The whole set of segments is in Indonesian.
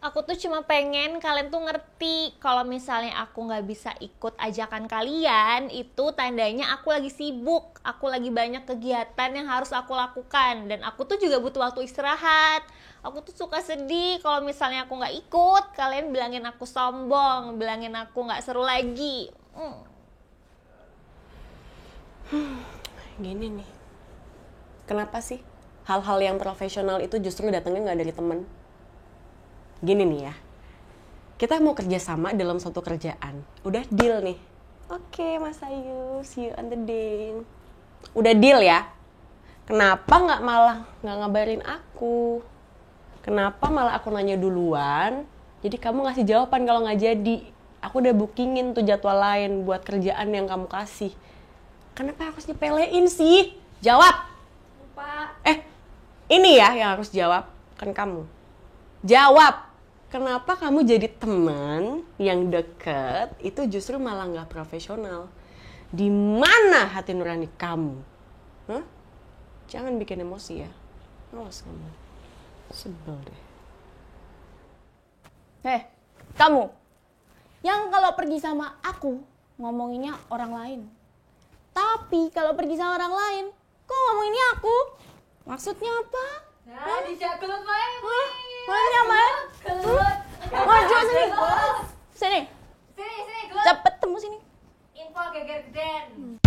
Aku tuh cuma pengen kalian tuh ngerti kalau misalnya aku nggak bisa ikut ajakan kalian, itu tandanya aku lagi sibuk, aku lagi banyak kegiatan yang harus aku lakukan, dan aku tuh juga butuh waktu istirahat. Aku tuh suka sedih kalau misalnya aku nggak ikut, kalian bilangin aku sombong, bilangin aku nggak seru lagi. Gini nih, kenapa sih hal-hal yang profesional itu justru datangnya nggak dari temen? Gini nih ya, kita mau kerjasama dalam suatu kerjaan, udah deal nih. Oke, Mas Ayu, see you on the day. Udah deal ya. Kenapa nggak ngabarin aku? Kenapa malah aku nanya duluan? Jadi kamu ngasih jawaban kalau nggak jadi. Aku udah bookingin tuh jadwal lain buat kerjaan yang kamu kasih. Kenapa harus nyepelein sih? Jawab. Pak. Ini ya yang harus jawab, kan kamu. Jawab. Kenapa kamu jadi teman yang deket itu justru malah nggak profesional? Di mana hati nurani kamu? Hah? Jangan bikin emosi ya. Awas kamu. Sebel deh. Kamu yang kalau pergi sama aku ngomonginnya orang lain. Tapi kalau pergi sama orang lain, kok ngomonginnya aku? Maksudnya apa? Nah, dijak gelut main. Maksudnya apa? Maju sini. Sini. Sini, gelut. Cepet temu sini. Info geger geden.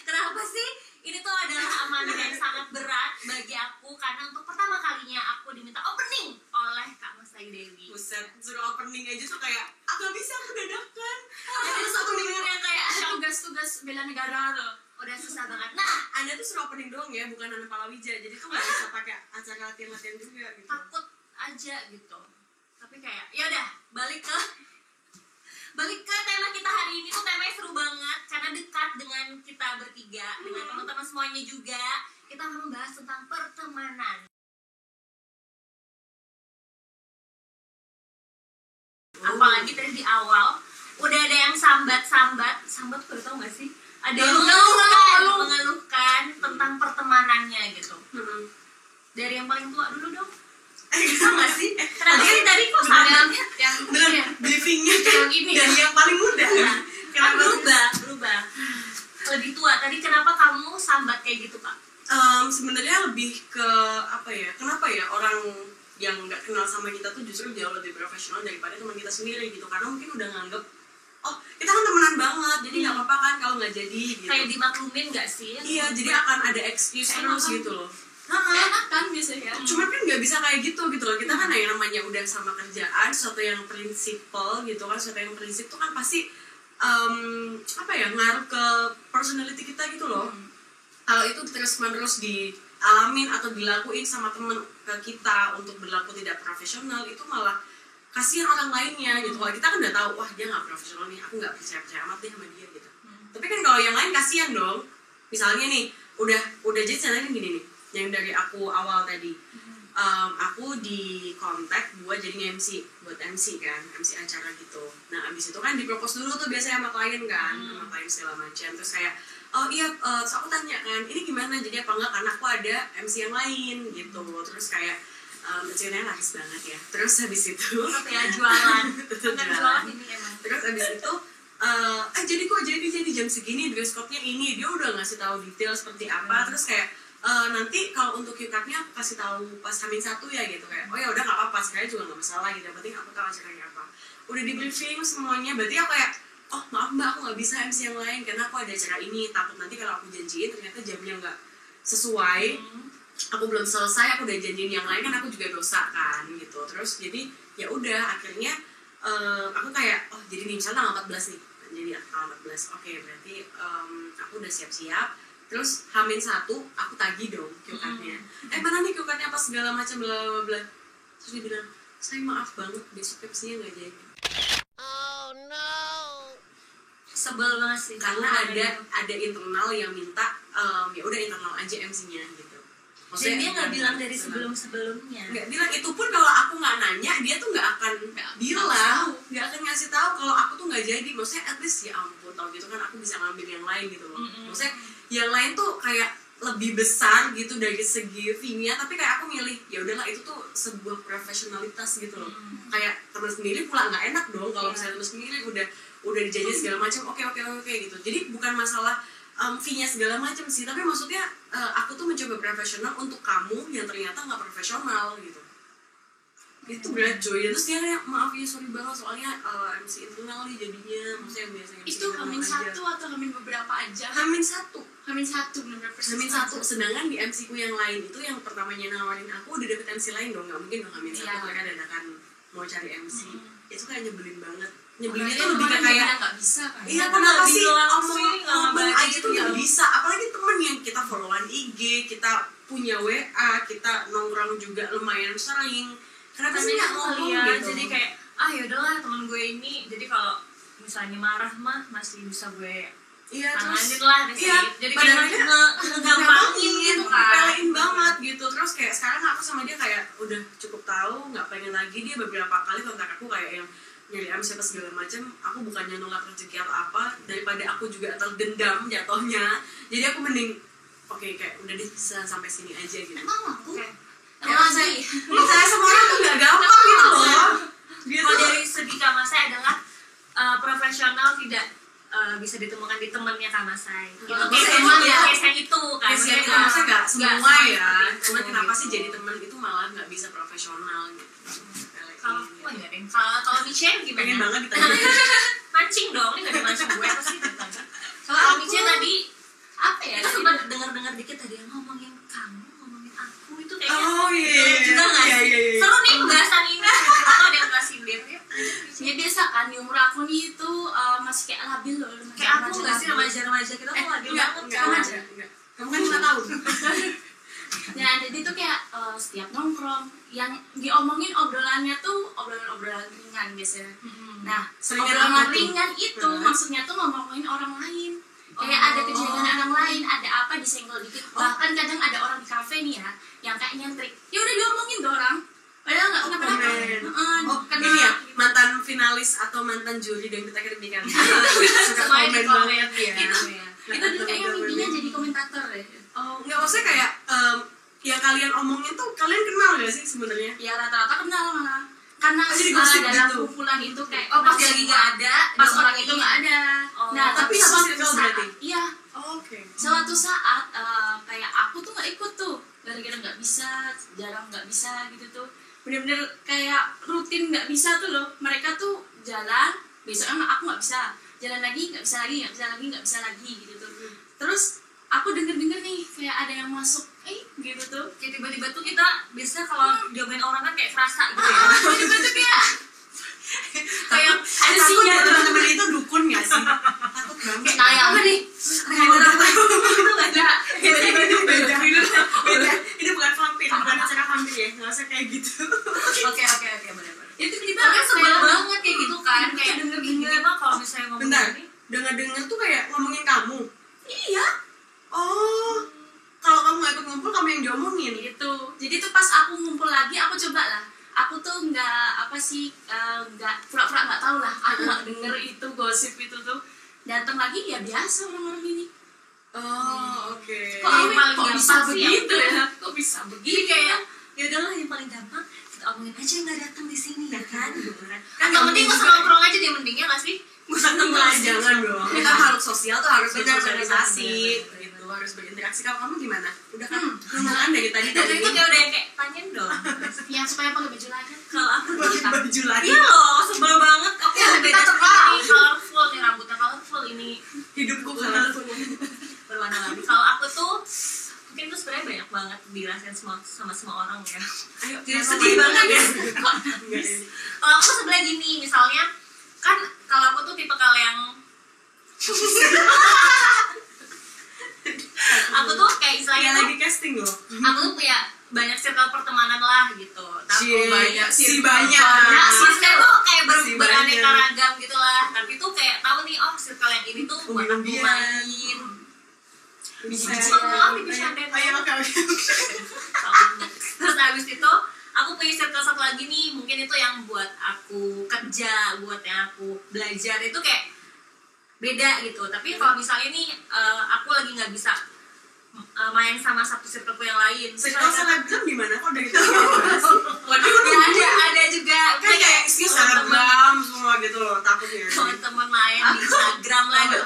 Kenapa sih? Ini tuh adalah amanah yang sangat berat bagi aku karena untuk pertama kalinya aku diminta opening oleh Kak Mas Ayu Dewi. Buset, suruh opening aja tuh kayak nggak bisa, aku dadakan. Jadi satu yang kayak tugas bela negara tuh udah susah banget. Nah, Anda tuh suruh opening doang ya, bukan Nana Palawija. Jadi tuh nggak bisa pakai acara latihan-latihan juga gitu. takut aja gitu. Tapi kayak ya udah balik ke tema kita hari ini. Tuh temanya seru banget karena dekat dengan kita bertiga, dengan teman-teman semuanya juga. Kita akan membahas tentang pertemanan. Apalagi tadi di awal udah ada yang sambat udah tau gak sih? Ada yang mengeluhkan tentang pertemanannya gitu. Dari yang paling tua dulu dong. Bisa gak sih? Kenapa sih tadi kok sambatnya yang briefingnya yang ini dari yang paling muda. kan berubah lebih tua. Tadi kenapa kamu sambat kayak gitu, Kak? Sebenarnya lebih ke apa ya? Kenapa ya orang yang nggak kenal sama kita tuh justru jauh lebih profesional daripada teman kita sendiri gitu? Karena mungkin udah nganggep, oh kita kan temenan banget, jadi nggak apa-apa kan kalau nggak jadi gitu. Kayak dimaklumin nggak sih? Iya, jadi akan ada excuse terus gitu loh. Enak kan biasanya. Cuman kan nggak bisa kayak gitu loh. Kita kan yang namanya udah sama kerjaan, sesuatu yang prinsipal gitu kan, sesuatu yang prinsip tuh kan pasti ngaruh ke personality kita gitu loh. Kalau itu terus-menerus dialamin atau dilakuin sama temen ke kita untuk berlaku tidak profesional, itu malah kasihan orang lainnya gitu. Kalau kita kan udah tahu, wah dia nggak profesional nih, aku nggak percaya amat deh sama dia gitu. Tapi kan kalau yang lain kasihan dong. Misalnya nih, udah jadi ceritanya gini nih, yang dari aku awal tadi, aku di kontak buat jadi MC, buat MC kan, MC acara gitu. Nah abis itu kan di-propose dulu tuh biasanya sama klien kan, sama klien segala macam. Terus kayak, oh iya, terus aku tanya kan, ini gimana jadi apa enggak, karena aku ada MC yang lain gitu. Terus kayak ceritanya laris banget ya. Terus habis itu ya jualan ini emang. Terus habis itu jadi jam segini dress code-nya ini, dia udah ngasih tahu detail seperti apa. Terus kayak nanti kalau untuk cue card-nya aku kasih tahu pas H-1 ya gitu, kayak oh ya udah nggak apa-apa, sebenarnya juga nggak masalah gitu, yang penting aku tahu acaranya apa. Udah di briefing semuanya, berarti aku kayak oh maaf mbak, aku nggak bisa MC yang lain karena aku ada acara ini, takut nanti kalau aku janjiin ternyata jamnya nggak sesuai, aku belum selesai, aku udah janjiin yang lain, kan aku juga dosa kan gitu. Terus jadi ya udah akhirnya aku kayak oh jadi nih misalnya tanggal 14 nih, jadi tanggal 14, oke berarti aku udah siap-siap. Terus H-1 aku tagih dong cue card-nya. Mana nih cue card-nya apa segala macam bla bla bla. Terus dia bilang, "Saya maaf banget, besoknya pastinya enggak jadi." Oh no. Sebel banget sih. Karena ada internal yang minta ya udah internal aja MC-nya gitu. Dan dia nggak bilang dari sebelumnya. Nggak bilang, itu pun kalau aku nggak nanya dia tuh nggak akan bilang, nggak akan ngasih tahu kalau aku tuh nggak jadi. Maksudnya at least ya ampun tau gitu kan aku bisa ngambil yang lain gitu loh. Maksudnya yang lain tuh kayak lebih besar gitu dari segi fee-nya, tapi kayak aku milih ya udahlah itu tuh sebuah profesionalitas gitu loh. Kayak teman sendiri pula nggak enak dong kalau misalnya teman sendiri udah dijanji segala macam oke gitu. Jadi bukan masalah fee-nya segala macam sih, tapi maksudnya aku tuh mencoba profesional untuk kamu yang ternyata nggak profesional gitu. Itu berat coy. Terus dia kayak maaf ya sorry banget soalnya MC internal nih jadinya, maksudnya yang biasanya MC Itu Hamin satu atau Hamin beberapa aja? Hamin satu bener-bener persis Hamin satu. Sedangkan di MC ku yang lain itu yang pertamanya nawarin aku udah dapet MC lain dong, nggak mungkin dong Hamin satu mereka dadakan mau cari MC. Itu kayak nyebelin banget. Nyebelinnya tuh lebih ke kayak nggak bisa kan? iya kenapa sih ngomong aja tuh nggak bisa, apalagi temen yang kita followan IG, kita punya WA, kita nongkrong juga lumayan sering. Kenapa sih nggak ngomong gitu? Jadi kayak yaudahlah temen gue ini, jadi kalau misalnya marah mah masih bisa gue tanganin lah. Jadi kayak ngegampangin gitu kan, ngepelein banget gitu. Terus kayak sekarang aku sama dia kayak udah cukup tahu, nggak pengen lagi. Dia beberapa kali kontak aku kayak yang nyari MC apa segala macam. Aku bukannya nolak rezeki atau apa, daripada aku juga terdendam jatuhnya. Jadi aku mending kayak udah sampai sini aja gitu. Emang aku? Saya sama orang tuh nggak gampang gitu loh. Kalau dari segi Kamasai adalah profesional tidak bisa ditemukan di temennya Kamasai. Itu case yang itu kan. Case yang itu maksudnya nggak semua ya. Cuma kenapa sih jadi teman itu malah nggak bisa profesional gitu. Kalau aku enggak deh. Kalau Michelle gimana? Pengen banget ditanya. Mancing dong, ini nggak dimancing gue pasti ditanya. Kalau Michelle tadi apa ya? Kita sempat dengar dikit tadi yang ngomongin kamu, ngomongin aku itu kayaknya juga nggak sih? Seru nih pembahasan ini. Atau ada yang ngasih lihat ya? Ya biasa kan di umur aku nih itu masih kayak labil loh. Kayak aku nggak sih remaja kita tuh labil banget kan? Enggak. Kamu kan 5 tahun. Nah jadi tuh kayak setiap nongkrong yang diomongin obrolannya tuh obrolan ringan biasanya. Nah obrolan ringan itu maksudnya tuh ngomongin orang lain. Kayak ada kejadian orang lain, ada apa disenggol dikit. Bahkan kadang ada orang di kafe nih ya yang kayak nyentrik. Ya udah diomongin tuh orang. Padahal nggak kenapa-napa. Ini ya mantan finalis atau mantan juri dan kita kritikan. Suka komen banget ya. Itu dulu kayaknya mimpinya jadi komentator deh. Nggak, maksudnya kayak yang kalian omongin tuh kalian kenal gak sih sebenarnya? Ya rata-rata kenal malah. Karena dalam kumpulan itu kayak pas dia lagi nggak ada, pas orang itu nggak ada. Nah tapi suatu saat, iya. Suatu saat kayak aku tuh nggak ikut tuh, gara-gara nggak bisa, jarang nggak bisa gitu tuh. Bener-bener kayak rutin nggak bisa tuh loh. Mereka tuh jalan, besoknya aku nggak bisa, jalan lagi nggak bisa lagi gitu tuh. Terus aku denger nih kayak ada yang masuk gitu tuh. Kayak tiba-tiba tuh kita biasanya kalau diomongin orang kan kayak kerasa gitu ya. Tiba-tiba tuh kayak ada sinyal. teman-teman itu dukun gak sih? Takut banget. kayak tayang apa nih? Orang itu nggak ada. Tiba-tiba itu beda. Ini bukan vampir, bukan acara vampir ya. Nggak usah kayak gitu. Oke benar-benar. Ya tiba-tiba Sebel banget kayak gitu kan. Kayak denger mah kalau misalnya ngomong ini. Dengar tuh kayak ngomongin kamu. iya. Kalau kamu nggak ikut ngumpul, kamu yang diomongin. Gitu. Jadi tuh pas aku ngumpul lagi, aku coba lah. Aku tuh nggak pura-pura nggak tahu lah. Aku nggak denger itu gosip itu tuh. Datang lagi ya biasa orang-orang ini. Oke. Kok bisa begitu ya? Kok bisa begitu? Kayak ya udahlah yang paling gampang kita omongin aja yang nggak datang di sini ya kan. Atau mending nggak usah nongkrong aja deh, mendingnya nggak sih? Jangan dong. Kita makhluk sosial tuh harus bersosialisasi. Gitu, harus berinteraksi. Kalau kamu gimana? Udah kan kenalan dari tadi. Itu udah kayak tanyain dong. Yang supaya pakai baju lagi. Kalau aku baju lagi. iya loh, sebel banget. Aku kita terkenal. ini colorful nih, rambutnya colorful ini. Hidupku colorful. Berwarna lagi. Kalau aku tuh mungkin tuh sebenarnya banyak banget dirasain sama semua orang ya. Ayo, sedih banget ya. Kalau aku tuh sebenarnya gini, misalnya kan kalau aku tuh tipe yang aku tuh kayak istilahnya lagi casting loh. Aku tuh punya banyak circle pertemanan lah gitu. Banyak. Maksudnya tuh kayak beraneka ragam gitu lah. Tapi tuh kayak tahu nih, circle yang ini tuh buat aku main. Bisa. Semua di Pishandet. Oke. yang buat aku kerja, buat yang aku belajar itu kayak beda gitu. Tapi kalau misalnya nih aku lagi nggak bisa main sama satu circleku yang lain. Circle selebgram di mana kok dari itu? Waduh, ya ada juga Kan kayak sih selebgram semua gitu loh, takutnya. teman-teman main di Instagram lah gitu.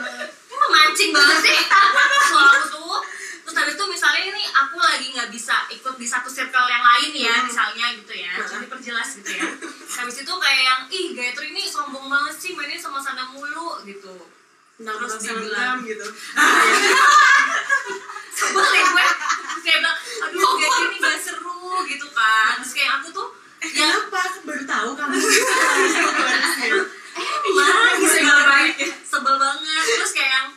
Ini memancing banget sih. Kalau aku tuh terus habis itu misalnya ini aku lagi nggak bisa ikut di satu circle yang lain ya, misalnya gitu ya, jadi perjelas gitu ya. Habis itu kayak yang ih Gayatri ini sombong banget sih mainnya sama sana mulu gitu. Terus dibilang gitu. sebel ya gue, kayak bilang aduh Gayatri ini gak seru gitu kan. Terus kayak aku tuh ya Kenapa? Aku baru tahu kamu. sebel banget. Terus kayak yang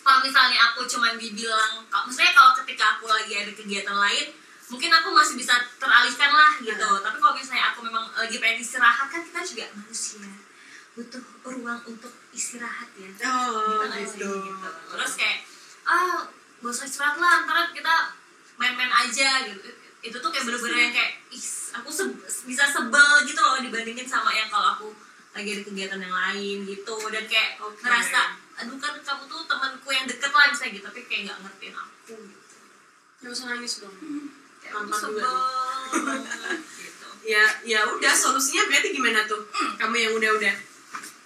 kalau misalnya aku cuman dibilang, maksudnya kalau ketika aku lagi ada kegiatan lain mungkin aku masih bisa teralihkan lah gitu. Tapi kalau misalnya aku memang lagi pengen istirahat, kan kita juga manusia butuh ruang untuk istirahat ya. Gitu. Terus kayak gak usah istirahat lah, ntar kita main-main aja gitu. Itu tuh kayak bener-bener yang kayak aku bisa sebel gitu loh dibandingin sama yang kalau aku lagi ada kegiatan yang lain gitu. Dan kayak ngerasa aduh kan kamu tuh temanku yang deket lah misalnya gitu, tapi kayak nggak ngertiin aku gitu. Gak usah nangis dong. Kayak aku sebel banget gitu. Ya udah, solusinya berarti gimana tuh? Kamu yang udah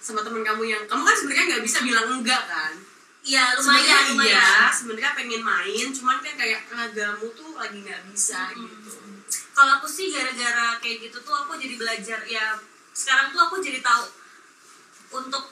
sama temen kamu yang kamu kan sebenarnya nggak bisa bilang enggak kan? Iya lumayan. Iya, sebenarnya pengen main, cuman kan kayak ragamu tuh lagi nggak bisa gitu. Kalau aku sih gara-gara kayak gitu tuh aku jadi belajar ya. Sekarang tuh aku jadi tahu untuk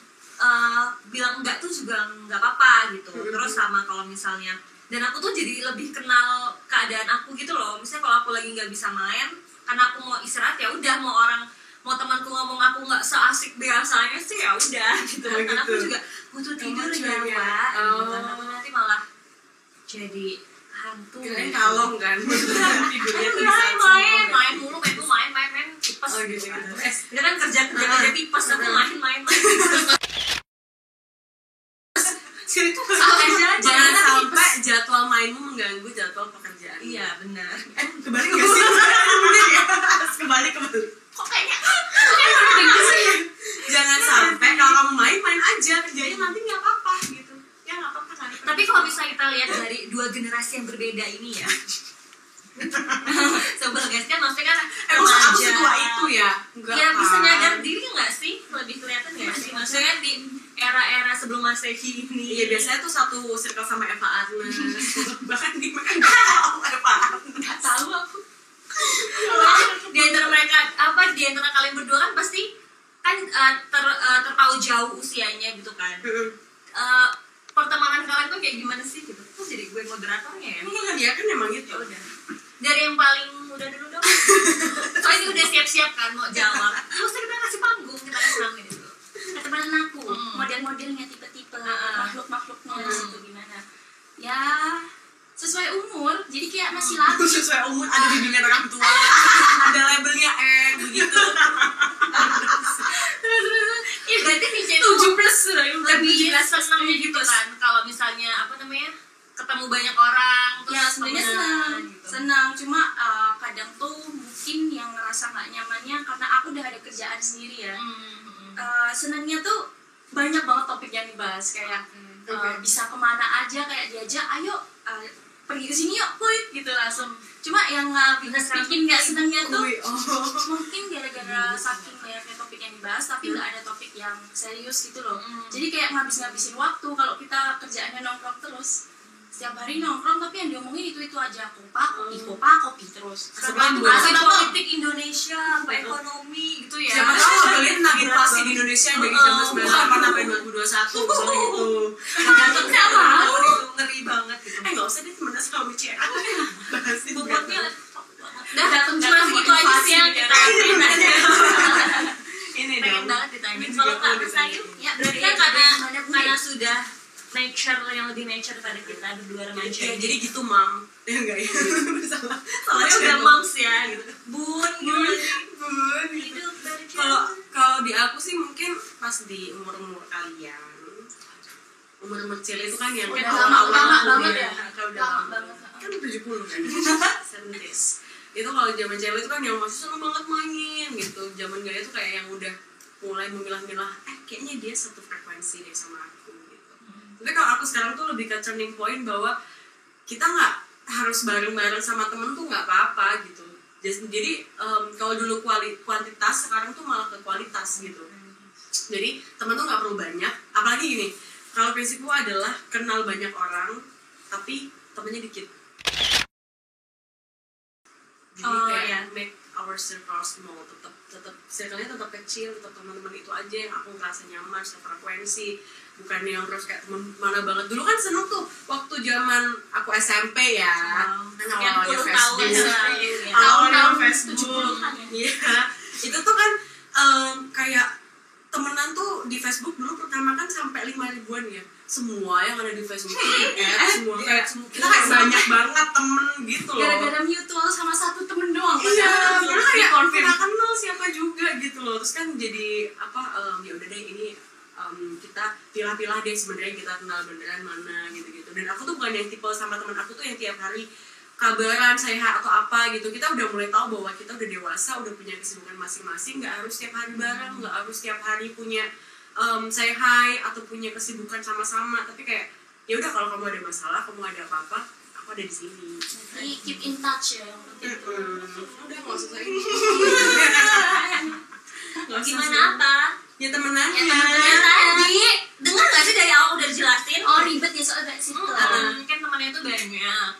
bilang enggak tuh juga nggak apa-apa gitu. Terus sama kalau misalnya, dan aku tuh jadi lebih kenal keadaan aku gitu loh. Misalnya kalau aku lagi nggak bisa main karena aku mau istirahat, ya udah, mau temanku ngomong aku nggak seasik biasanya sih ya udah gitu. Karena aku juga butuh tidur ya Mbak. Karena aku nanti malah jadi hantu. Kirain kalong kan. Tidurnya tuh main mulu, main tipes gitu. Dia kan kerja tipes, aku main. Jangan sampai jadwal mainmu mengganggu jadwal pekerjaan. Iya benar. Kebalik gak sih? Bener ya? Kebalik. Kok kayaknya Jangan sampai kalau kamu main aja, kerjanya nanti nggak apa-apa gitu. Ya nggak apa-apa kan. tapi kalau bisa kita lihat dari dua generasi yang berbeda ini ya. Sebel guys, kan maksudnya kan Emang aku setua itu ya? Enggak ya kan? bisa nyadar diri nggak sih? Lebih kelihatan nggak sih? Maksudnya kan di era-era sebelum Masehi ini. Iya, biasanya tuh satu circle sama Eva Arnes. Bahkan di mana nggak tahu Eva Arnes. Nggak tahu aku. Di antara mereka, di antara kalian berdua kan pasti kan terpaut jauh usianya gitu kan. Pertemanan kalian tuh kayak gimana sih gitu? Tuh jadi gue moderatornya ya. Iya kan emang gitu. Ya udah. Dari yang paling muda dulu dong. Soalnya ini udah siap-siap kan mau jawab. Terus kita kasih panggung, kita kasih panggung dulu. Teman aku, model-modelnya tipe-tipe makhluk-makhluknya di situ gimana? Ya sesuai umur, jadi kayak masih labil. Sesuai umur, ada di dunia orang tua. Ada labelnya begitu. Iya berarti VJ itu 7+ lebih seneng gitu kan kalau misalnya ketemu banyak orang terus Ya sebenarnya senang, cuma kadang tuh mungkin yang ngerasa nggak nyamannya karena aku udah ada kerjaan sendiri ya. Senangnya tuh banyak banget topik yang dibahas, kayak bisa kemana aja, kayak diajak ayo pergi ke sini yuk, gitu langsung. Cuma yang bikin nggak senangnya tuh mungkin gara-gara saking banyaknya topik yang dibahas tapi nggak ada topik yang serius gitu loh. Jadi kayak ngabisin waktu kalau kita kerjaannya nongkrong terus. Setiap hari nongkrong tapi yang diomongin itu aja, kopi terus. Asal politik Indonesia, ekonomi gitu ya. Siapa tahu kalian tentang inflasi di Indonesia dari jam 1998 sampai 2021 misalnya gitu. Tergantung siapa itu ngeri banget gitu. Nggak usah deh temenan sama Michi. Bobotnya datang cuma gitu aja sih yang kita Ini pengen dong. banget ditanya. Kalau Kak Nusayu, ya berarti kan karena sudah nature yang lebih nature pada kita berdua remaja. Ya, jadi gitu mam. Ya enggak ya. Salah. Soalnya udah moms ya gitu. Bun gitu. Kalau di aku sih mungkin pas di umur kalian. Umur kecil itu kan yang Udah lama banget ya. Kalau udah lama banget. Kan 70 kan. 70s. Itu kalau zaman cewek itu kan yang masih seneng banget main gitu. Zaman gaya tuh kayak yang udah mulai memilah-milah, kayaknya dia satu frekuensi deh sama aku gitu. Tapi kalau aku sekarang tuh lebih ke turning point bahwa kita nggak harus bareng-bareng sama temen tuh nggak apa-apa gitu. Jadi kalau dulu kuantitas, sekarang tuh malah ke kualitas gitu. Jadi temen tuh nggak perlu banyak, apalagi gini, kalau prinsipku adalah kenal banyak orang tapi temennya dikit. Jadi kayak make our circle small, tetap circle-nya tetap kecil, tetap teman-teman itu aja yang aku ngerasa nyaman, sefrekuensi, bukan yang terus kayak teman mana banget. Dulu kan seneng tuh waktu zaman aku SMP ya, awalnya Facebook, awalnya Facebook, iya, itu tuh kan kayak temenan tuh di Facebook dulu pertama kan sampai 5.000-an ya. Semua yang ada di Facebook itu semua kayak kita kayak banyak banget temen gitu loh. Gara-gara mutual sama satu temen doang. Iya, karena kayak nggak kenal siapa juga gitu loh. Terus kan jadi ya udah deh ini kita pilah-pilah deh sebenarnya kita kenal beneran mana gitu-gitu. Dan aku tuh bukan yang tipe sama temen aku tuh yang tiap hari kabaran, sehat atau apa gitu. Kita udah mulai tahu bahwa kita udah dewasa, udah punya kesibukan masing-masing, nggak harus tiap hari bareng, nggak harus tiap hari punya say hi atau punya kesibukan sama-sama. Tapi kayak ya udah kalau kamu ada masalah, kamu ada apa-apa, aku ada di sini. Jadi keep in touch ya yang penting. Udah nggak usah ini. Gimana apa? Ya temenan Ya teman-teman tadi dengar nggak sih dari awal udah dijelasin? Oh ribet ya soalnya situ. Kan temannya itu banyak.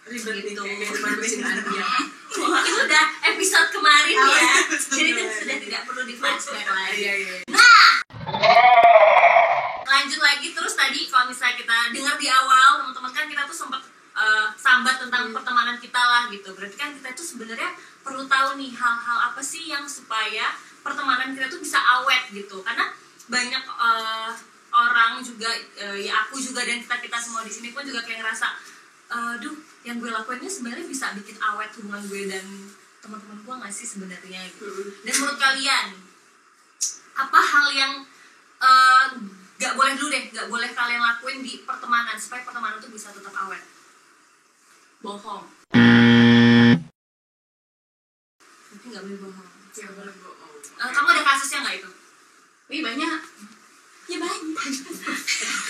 Ribet Gitu. nih kayak mesin dia. Itu udah episode kemarin ya. Jadi itu sudah tidak perlu di flashback lagi. Nah, lanjut lagi terus tadi kalau misalnya kita dengar di awal teman-teman kan kita tuh sempat sambat tentang pertemanan kita lah gitu. Berarti kan kita tuh sebenarnya perlu tahu nih hal-hal apa sih yang supaya pertemanan kita tuh bisa awet gitu. Karena banyak orang juga ya aku juga dan kita semua di sini pun juga kayak ngerasa yang gue lakuin ini sebenarnya bisa bikin awet hubungan gue dan teman-teman gue nggak sih sebenarnya gitu. Dan menurut kalian apa hal yang nggak boleh dulu deh, nggak boleh kalian lakuin di pertemanan supaya pertemanan tuh bisa tetap awet? Bohong. Tapi nggak boleh bohong. Nggak boleh bohong. Kamu ada kasusnya nggak itu? Wih banyak. Ya banyak.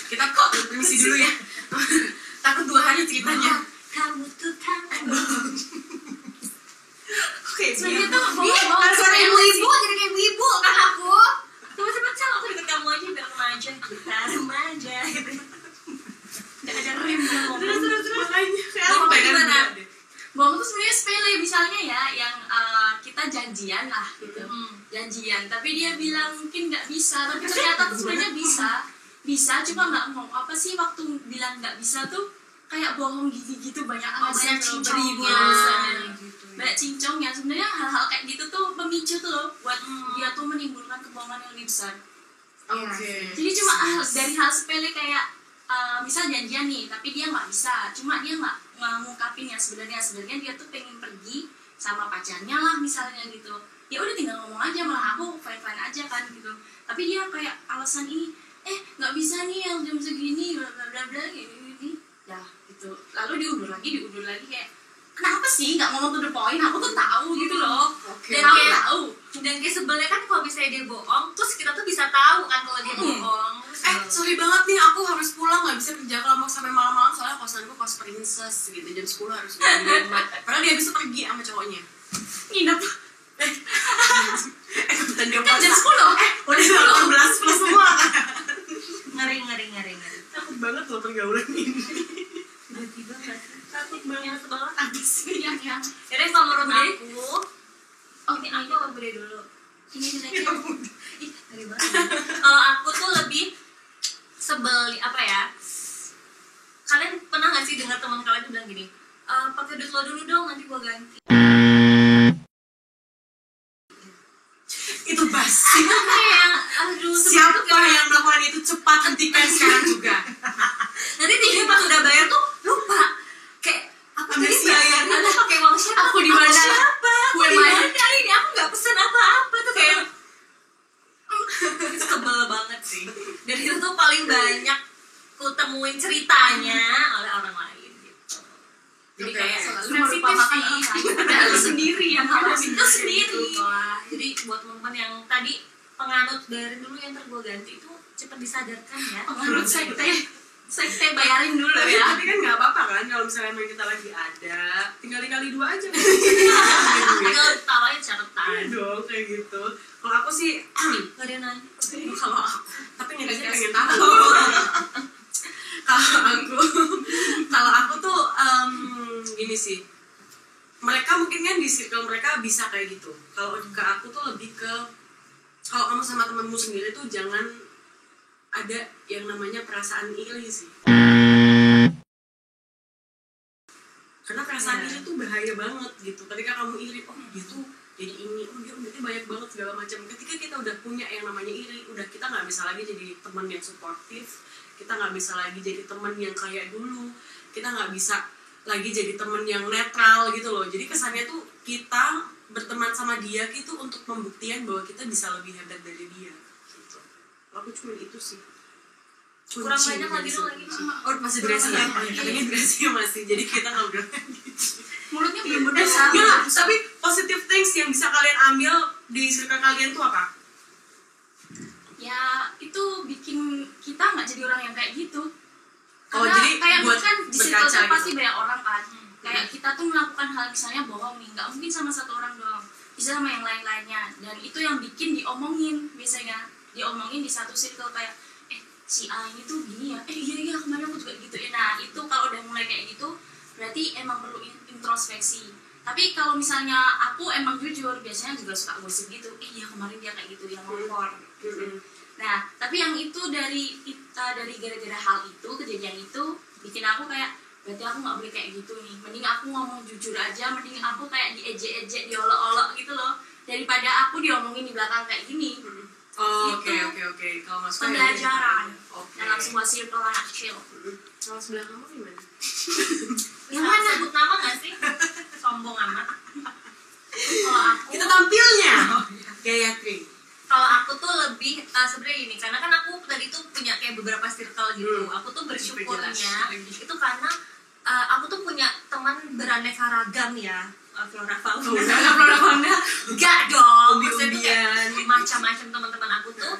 Kita kok permisi dulu ya. Takut 2 hari ceritanya. Kamu tuh kan Oke, Sebenarnya tuh suara ibu-ibu jadi kayak ibu kan aku. Teman-teman sama aku deket kamu aja biar remaja kita remaja gitu. Nggak ada rem dia ngomong. terus makanya kayak Bohong apa gimana? Bohong tuh sebenarnya sepele, misalnya ya yang kita janjian lah gitu. Janjian, tapi dia bilang mungkin nggak bisa, tapi ternyata tuh sebenarnya bisa cuma nggak mau. Apa sih waktu bilang nggak bisa tuh kayak bohong gitu banyak alasan cincongnya gitu. Banyak cincongnya sebenarnya. Hal-hal kayak gitu tuh memicu tuh loh buat dia tuh menimbulkan kebohongan yang lebih besar. Oke. Jadi cuma dari hal sepele kayak misal janjian nih tapi dia nggak bisa, cuma dia nggak ngungkapin yang sebenarnya dia tuh pengen pergi sama pacarnya lah misalnya gitu. Ya udah tinggal ngomong aja, malah aku fine aja kan gitu. Tapi dia kayak alasan ini nggak bisa nih yang jam segini bla bla bla bla gini ya gitu. Lalu diundur lagi kayak kenapa sih nggak ngomong to the point? Aku tuh tahu gitu loh. Oke. Dan kayak dan kayak sebelnya kan kalau misalnya dia bohong terus kita tuh bisa tahu kan kalau dia bohong. Sorry banget nih, aku harus pulang, nggak bisa kerja kelompok sampai malam-malam soalnya kosanku kos princess gitu, jam 10 harus pergi. Padahal dia bisa pergi sama cowoknya. nginep Kebetulan dia kan jam 10. udah 18 plus semua. Ngeri. Takut banget loh pergaulan ini. Tiba-tiba nggak sih? Takut banget. Yang sebel. Abis ini. yang Jadi kalau menurut aku, ini aku apa beda dulu? ini Ya aja. udah. Ih, ngeri banget. Kalau aku tuh lebih sebel apa ya? Kalian pernah nggak sih dengar teman kalian bilang gini? Pakai duit lo dulu dong, nanti gua ganti. Itu basi. Itu kayak, aduh, Siapa sebel tuh kayak- yang melakukan itu cepat hentikan sekarang juga. Nanti dia pas udah bayar tuh lupa. Kayak apa tadi Amnesia. bayar? Ada pakai uang siapa? Aku di mana? Siapa? Aku Gue di mana? mana ini? Aku nggak pesen apa-apa tuh kayak. Itu sebel banget sih. Dan itu tuh paling banyak ku temuin ceritanya oleh orang lain gitu. Jadi Oke, kayak selalu sensitif merupakan sih. padahal sendiri penganut bayarin dulu yang ntar gue ganti itu cepet disadarkan ya. Menurut sekte bayarin dulu ya. Tapi kan nggak apa-apa kan kalau misalnya emang kita lagi ada, tinggal dikali 2 aja. Tinggal tawain Iya catatan. dong kayak gitu. Kalau aku sih Gak ada yang nanya. kalau aku tapi nyanyinya pengen tahu. kalau aku tuh gini sih, mereka mungkin kan di circle mereka bisa kayak gitu. Kalau ke aku tuh lebih ke kalau kamu sama temanmu sendiri tuh jangan ada yang namanya perasaan iri sih. Karena perasaan iri tuh bahaya banget gitu. Ketika kamu iri, oh dia tuh jadi ini, oh dia umurnya banyak banget segala macam. Ketika kita udah punya yang namanya iri, udah kita nggak bisa lagi jadi teman yang suportif, kita nggak bisa lagi jadi teman yang kayak dulu, kita nggak bisa lagi jadi teman yang netral gitu loh. Jadi kesannya tuh kita berteman sama dia gitu untuk pembuktian bahwa kita bisa lebih hebat dari dia gitu. Aku cuma itu sih. Kurang banyak lagi dong lagi. Oh masih durasi ya? Katanya durasinya masih, jadi kita ngobrol gitu. Mulutnya belum berdasar. Enggak, tapi positive things yang bisa kalian ambil di circle kalian tuh apa? Ya itu bikin kita nggak jadi orang yang kayak gitu. Oh, Karena jadi kayak buat kan di situ berkaca tuh pasti gitu. banyak orang kan. Kayak kita tuh melakukan hal misalnya bohong nih, nggak mungkin sama satu orang doang, bisa sama yang lain-lainnya. Dan itu yang bikin diomongin biasanya, diomongin di satu circle kayak si A ini tuh gini ya, iya kemarin aku juga gitu. Nah itu kalau udah mulai kayak gitu berarti emang perlu introspeksi. Tapi kalau misalnya aku emang jujur, biasanya juga suka gosip gitu, iya kemarin dia kayak gitu, yang ngomong gitu. Nah tapi yang itu dari gara-gara hal itu, kejadian itu bikin aku kayak, berarti aku nggak boleh kayak gitu nih, mending aku ngomong jujur aja, mending aku kayak diejek-ejek, diolok-olok gitu loh, daripada aku diomongin di belakang kayak gini. Oh, Itu oke. Kalau masuk pembelajaran Oke. dalam sebuah circle anak kecil. Kalau sebelah kamu gimana? Yang mana sebut nama nggak sih? Sombong amat. Kalau aku Kita tampilnya. Gayatri. Kalau aku tuh lebih sebenarnya gini, karena kan aku tadi tuh punya kayak beberapa circle gitu. Aku tuh bersyukurnya itu karena aku tuh punya teman beraneka ragam ya. Flora fauna. Enggak dong. Maksudnya tuh kayak macam-macam teman-teman aku tuh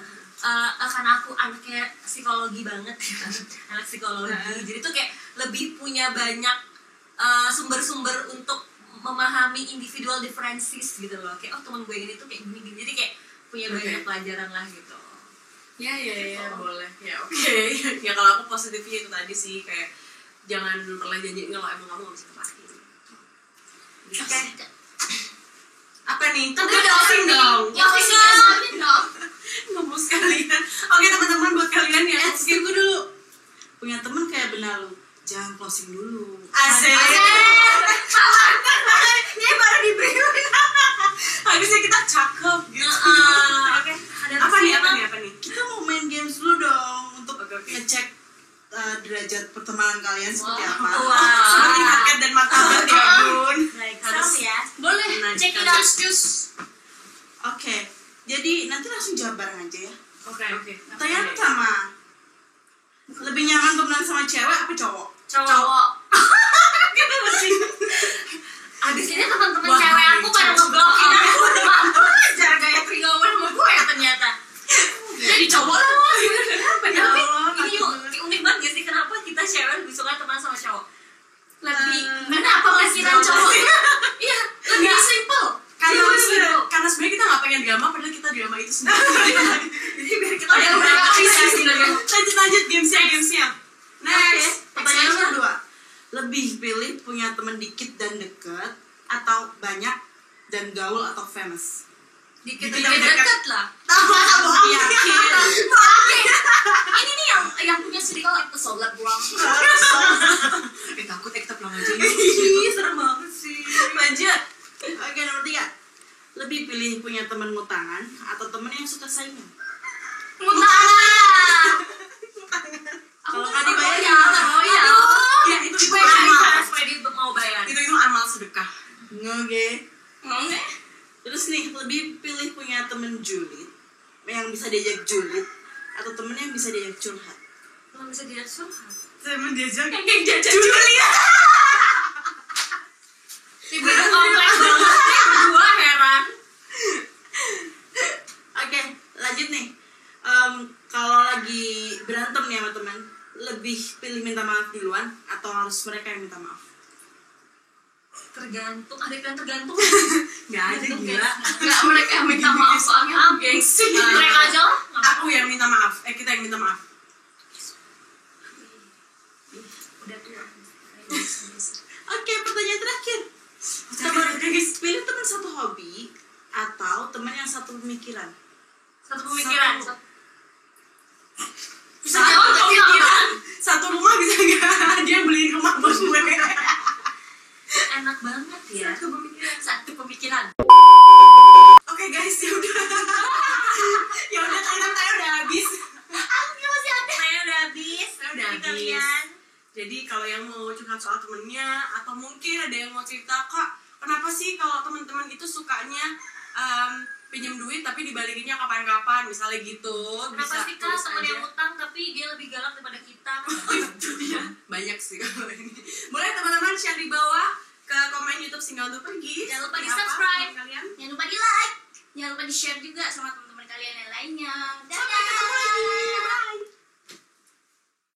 karena aku anaknya psikologi banget ya. Anak psikologi. Jadi tuh kayak lebih punya banyak sumber-sumber untuk memahami individual differences gitu loh. Kayak teman gue ini tuh kayak gini. Jadi kayak punya banyak pelajaran lah gitu. Ya, boleh. Ya, oke. Ya kalau aku positifnya itu tadi sih, kayak jangan pernah janji kalau emang kamu gak bisa tepatin. Oke. Apa nih? Tapi closing dong. closing dong. Ngembus kalian. Oke teman-teman, buat kalian yang Skip gue dulu. Punya temen kayak benar lu. Jangan closing dulu. asik. Ini baru di briefing. Habisnya kita cakep gitu. Oke, ada Apa nih? Kita mau main games dulu dong untuk Oke. ngecek derajat pertemanan kalian seperti apa. Seperti harkat dan martabat ya bun. Baik, Harus seru ya. Boleh Nah, check it kita- out just. Oke. Jadi nanti langsung jawab bareng aja ya. Oke. Pertanyaan pertama. Lebih nyaman temenan sama cewek apa cowok? Cowok. Abis ini teman-teman cewek aku pada ngeblokin aku. Ajar gaya ngomong sama gue ya ternyata. Jadi cowok lah. Tapi ini unik banget gak sih, kenapa kita cewek lebih suka teman sama cowok? Lebih kenapa pikiran cowok? Iya, lebih simple. Karena sebenarnya kita nggak pengen drama, padahal kita drama itu sendiri. Jadi biar kita Ada beberapa kisah sih. lanjut gamesnya. Next. Pertanyaan kedua. Lebih pilih punya teman dikit dan deket atau banyak dan gaul atau famous? Dikit-dikit deket lah. Yakin. Ini nih yang punya circle itu sobat buang. Takut kita pulang aja. Serem banget sih. Lanjut. Oke, nomor 3. Lebih pilih punya teman ngutangan atau teman yang suka saingan? Kalau nggak dibayar ya, gimana? Ya itu Cara amal. supaya dia mau bayar. Itu amal sedekah. Oke. Oke. Terus nih, lebih pilih punya temen julid yang bisa diajak julid atau temen yang bisa diajak curhat? Kalau bisa dia curhat. Temen diajak. Yang jajan Julia. Ibu itu kompleks banget sih, berdua heran. Oke, lanjut pilih minta maaf duluan atau harus mereka yang minta maaf? Tergantung, ada yang tergantung. Nggak ada, gila. Nggak, mereka yang minta maaf soalnya aku gengsi. Mereka aja lah. Aku yang minta maaf, kita yang minta maaf. Udah tua. Oke, pertanyaan terakhir. Pilih teman satu hobi atau teman yang satu pemikiran? Satu pemikiran. Bisa jawab nggak pemikiran? Satu rumah bisa nggak? Dia beliin rumah bos gue. Enak banget ya. Satu pemikiran. Oke guys, ya udah. Ya udah, saya udah habis. Aku masih ada. Saya udah habis. Saya udah Dari habis. kalian. Jadi kalau yang mau curhat soal temennya atau mungkin ada yang mau cerita, Kak, kenapa sih kalau teman-teman itu sukanya pinjam duit tapi dibalikinnya kapan-kapan, misalnya gitu. Kenapa sih Kak tulis teman aja. yang utang tapi dia lebih galak daripada kita? Itu dia. Banyak sih kalau ini. Boleh teman-teman share di bawah ke komen YouTube Single Untuk Pergi. Jangan lupa Seperti di-subscribe. apa menurut kalian. Jangan lupa di like, jangan lupa di share juga sama teman-teman kalian yang lainnya. Dadah.